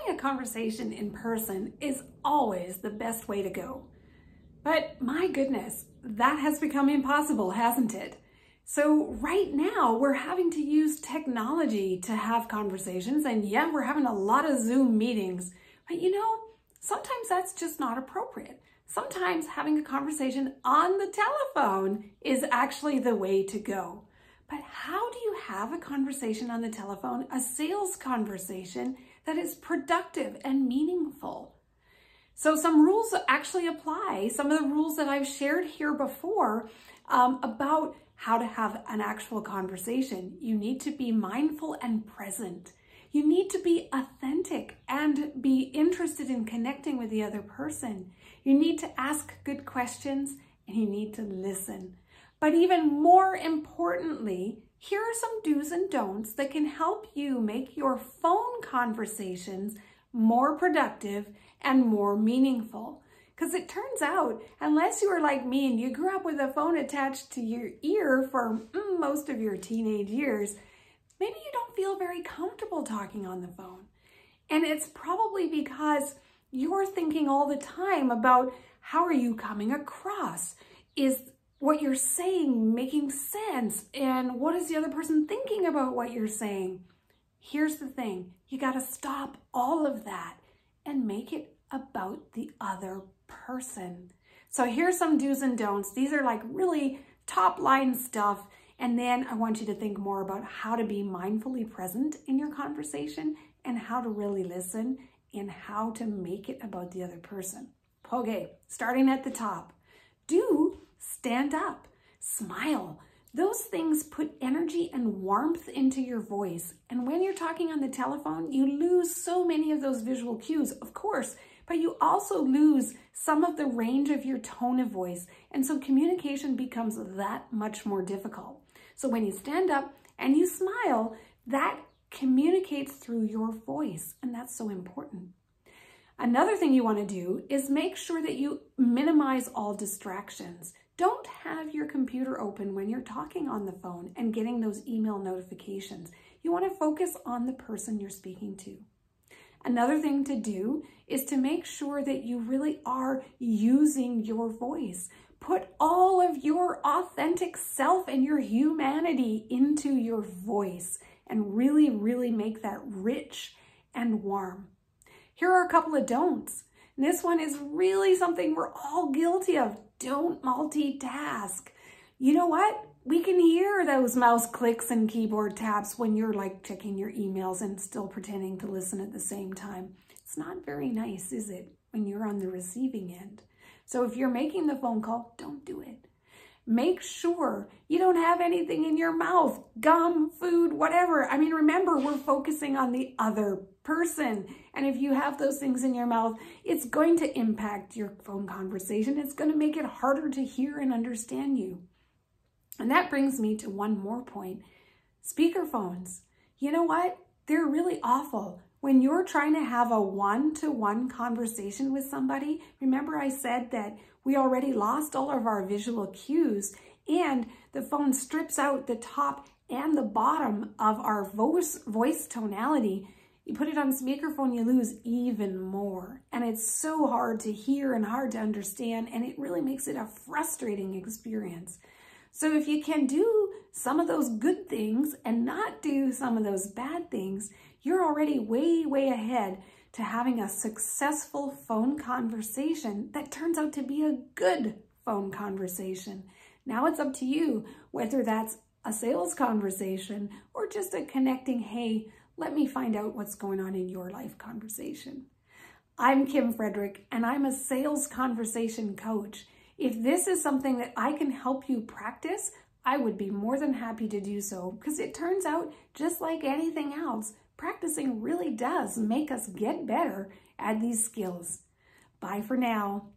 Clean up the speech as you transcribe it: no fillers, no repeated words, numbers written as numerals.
a conversation in person is always the best way to go. But my goodness, that has become impossible, hasn't it? So right now we're having to use technology to have conversations, and yeah, we're having a lot of Zoom meetings, but you know, sometimes that's just not appropriate. Sometimes having a conversation on the telephone is actually the way to go. But how do you have a conversation on the telephone, a sales conversation that is productive and meaningful? So some rules actually apply. Some of the rules that I've shared here before about how to have an actual conversation. You need to be mindful and present. You need to be authentic and be interested in connecting with the other person. You need to ask good questions and you need to listen. But even more importantly, here are some do's and don'ts that can help you make your phone conversations more productive and more meaningful. Because it turns out, unless you are like me and you grew up with a phone attached to your ear for most of your teenage years, maybe you don't feel very comfortable talking on the phone. And it's probably because you're thinking all the time about how are you coming across? Is what you're saying making sense? And what is the other person thinking about what you're saying? Here's the thing, you gotta stop all of that and make it about the other person. So here's some do's and don'ts. These are like really top line stuff. And then I want you to think more about how to be mindfully present in your conversation and how to really listen and how to make it about the other person. Okay, starting at the top. Do stand up, smile. Those things put energy and warmth into your voice. And when you're talking on the telephone, you lose so many of those visual cues, of course, but you also lose some of the range of your tone of voice. And so communication becomes that much more difficult. So when you stand up and you smile, that communicates through your voice, and that's so important. Another thing you want to do is make sure that you minimize all distractions. Don't have your computer open when you're talking on the phone and getting those email notifications. You want to focus on the person you're speaking to. Another thing to do is to make sure that you really are using your voice. Put all of your authentic self and your humanity into your voice and really, really make that rich and warm. Here are a couple of don'ts. And this one is really something we're all guilty of. Don't multitask. You know what? We can hear those mouse clicks and keyboard taps when you're like checking your emails and still pretending to listen at the same time. It's not very nice, is it, when you're on the receiving end? So if you're making the phone call, don't do it. Make sure you don't have anything in your mouth, gum, food, whatever. I mean, remember, we're focusing on the other person. And if you have those things in your mouth, it's going to impact your phone conversation. It's going to make it harder to hear and understand you. And that brings me to one more point. Speakerphones. You know what? They're really awful. When you're trying to have a one-to-one conversation with somebody, remember I said that we already lost all of our visual cues, and the phone strips out the top and the bottom of our voice tonality. You put it on speakerphone, you lose even more. And it's so hard to hear and hard to understand, and it really makes it a frustrating experience. So if you can do some of those good things and not do some of those bad things, you're already way, way ahead to having a successful phone conversation that turns out to be a good phone conversation. Now it's up to you, whether that's a sales conversation or just a connecting, hey, let me find out what's going on in your life conversation. I'm Kim Frederick, and I'm a sales conversation coach. If this is something that I can help you practice, I would be more than happy to do so, because it turns out, just like anything else, practicing really does make us get better at these skills. Bye for now.